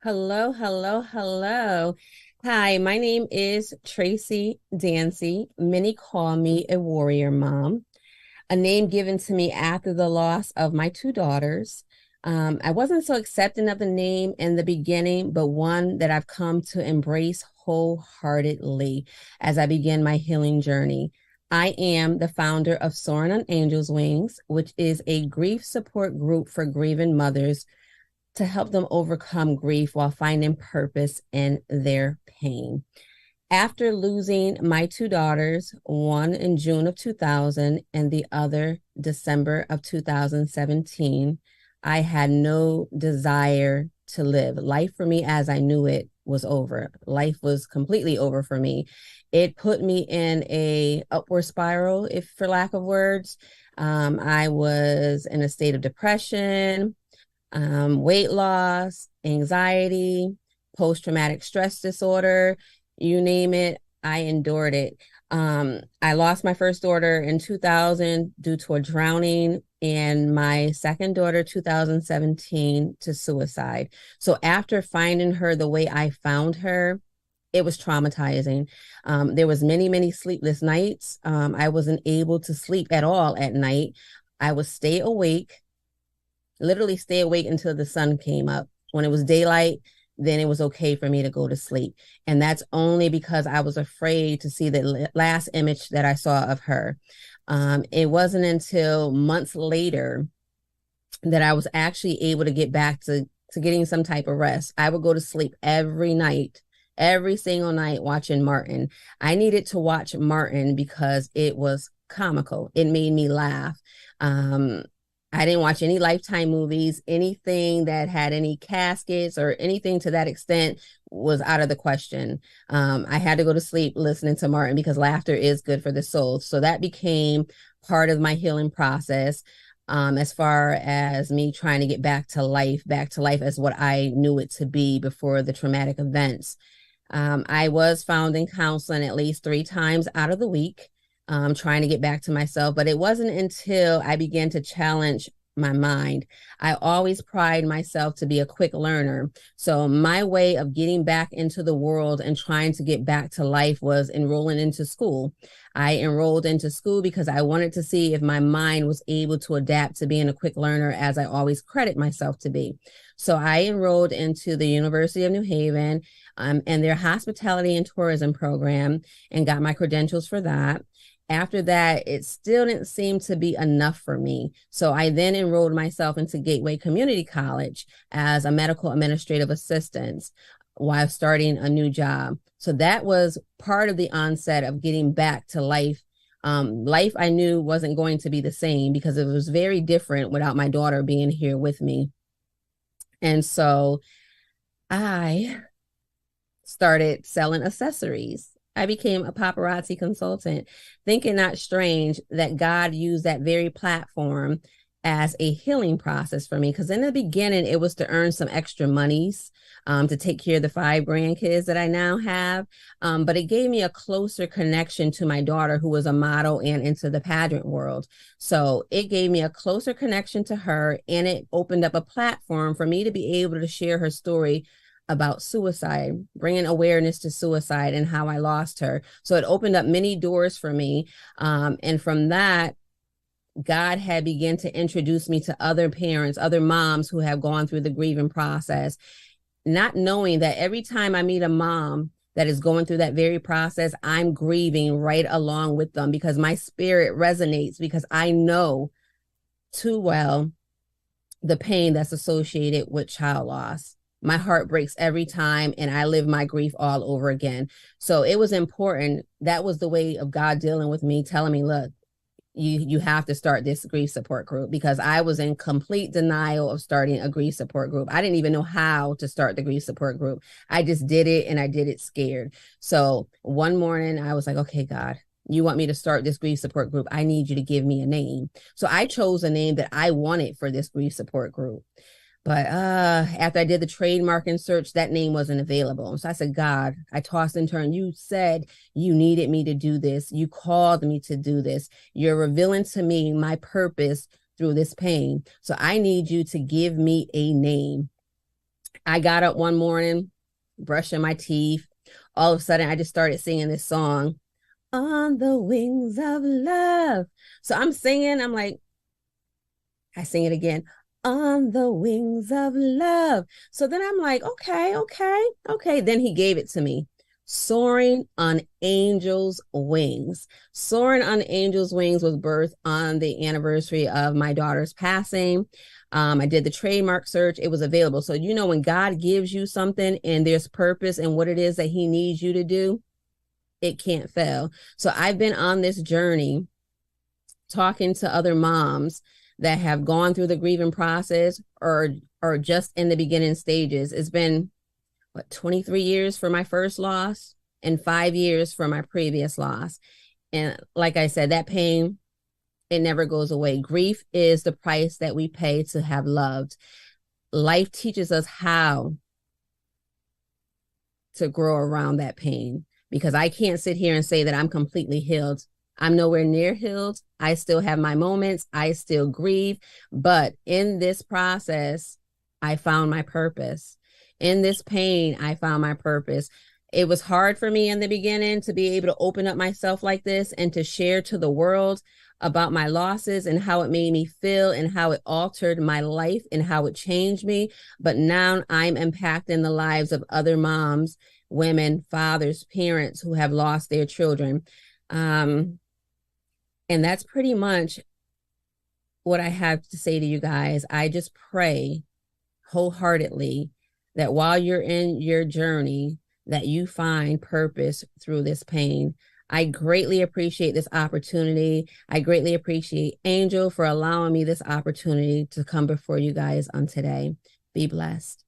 Hello, hello, hello. Hi, my name is Tracy Dancy. Many call me a warrior mom, a name given to me after the loss of my two daughters. I wasn't so accepting of the name in the beginning, but one that I've come to embrace wholeheartedly as I begin my healing journey. I am the founder of Soaring on Angel's Wings, which is a grief support group for grieving mothers to help them overcome grief while finding purpose in their pain. After losing my two daughters, one in June of 2000 and the other December of 2017, I had no desire to live. Life for me as I knew it was over. Life was completely over for me. It put me in a upward spiral, if for lack of words. I was in a state of depression, weight loss, anxiety, post traumatic stress disorder, you name it, I endured it. I lost my first daughter in 2000 due to a drowning, and my second daughter, 2017, to suicide. So after finding her the way I found her, it was traumatizing. There was many sleepless nights. I wasn't able to sleep at all at night. I would stay awake, literally stay awake until the sun came up. When it was daylight, then it was okay for me to go to sleep. And that's only because I was afraid to see the last image that I saw of her. It wasn't until months later that I was actually able to get back to getting some type of rest. I would go to sleep every night, every single night watching Martin. I needed to watch Martin because it was comical. It made me laugh. I didn't watch any Lifetime movies. Anything that had any caskets or anything to that extent was out of the question. I had to go to sleep listening to Martin because laughter is good for the soul. So that became part of my healing process, as far as me trying to get back to life as what I knew it to be before the traumatic events. I was found in counseling at least 3 times out of the week, trying to get back to myself. But it wasn't until I began to challenge my mind. I always pride myself to be a quick learner. So my way of getting back into the world and trying to get back to life was enrolling into school. I enrolled into school because I wanted to see if my mind was able to adapt to being a quick learner, as I always credit myself to be. So I enrolled into the University of New Haven, and their hospitality and tourism program, and got my credentials for that. After that, it still didn't seem to be enough for me. So I then enrolled myself into Gateway Community College as a medical administrative assistant while starting a new job. So that was part of the onset of getting back to life. Life I knew wasn't going to be the same because it was very different without my daughter being here with me. And so I started selling accessories. I became a paparazzi consultant, thinking not strange that God used that very platform as a healing process for me. Because in the beginning, it was to earn some extra monies, to take care of the 5 grandkids that I now have. But it gave me a closer connection to my daughter, who was a model and into the pageant world. So it gave me a closer connection to her, and it opened up a platform for me to be able to share her story about suicide, bringing awareness to suicide and how I lost her. So it opened up many doors for me. And from that, God had begun to introduce me to other parents, other moms who have gone through the grieving process, not knowing that every time I meet a mom that is going through that very process, I'm grieving right along with them because my spirit resonates, because I know too well the pain that's associated with child loss. My heart breaks every time, and I live my grief all over again. So it was important. That was the way of God dealing with me, telling me, look, you have to start this grief support group, because I was in complete denial of starting a grief support group. I didn't even know how to start the grief support group. I just did it, and I did it scared. So one morning I was like, okay, God, you want me to start this grief support group? I need you to give me a name. So I chose a name that I wanted for this grief support group. But after I did the trademarking search, that name wasn't available. So I said, God, I tossed and turned. You said you needed me to do this. You called me to do this. You're revealing to me my purpose through this pain. So I need you to give me a name. I got up one morning, brushing my teeth. All of a sudden, I just started singing this song, On the Wings of Love. So I'm singing, I'm like, I sing it again, On the Wings of Love. So then I'm like, okay. Then he gave it to me. Soaring on Angels' Wings. Soaring on Angels' Wings was birthed on the anniversary of my daughter's passing. I did the trademark search. It was available. So, when God gives you something and there's purpose and what it is that he needs you to do, it can't fail. So I've been on this journey talking to other moms that have gone through the grieving process or just in the beginning stages. It's been 23 years for my first loss and 5 years for my previous loss. And like I said, that pain, it never goes away. Grief is the price that we pay to have loved. Life teaches us how to grow around that pain, because I can't sit here and say that I'm completely healed. I'm nowhere near healed. I still have my moments. I still grieve. But in this process, I found my purpose. In this pain, I found my purpose. It was hard for me in the beginning to be able to open up myself like this and to share to the world about my losses and how it made me feel and how it altered my life and how it changed me. But now I'm impacting the lives of other moms, women, fathers, parents who have lost their children. And that's pretty much what I have to say to you guys. I just pray wholeheartedly that while you're in your journey, that you find purpose through this pain. I greatly appreciate this opportunity. I greatly appreciate Angel for allowing me this opportunity to come before you guys on today. Be blessed.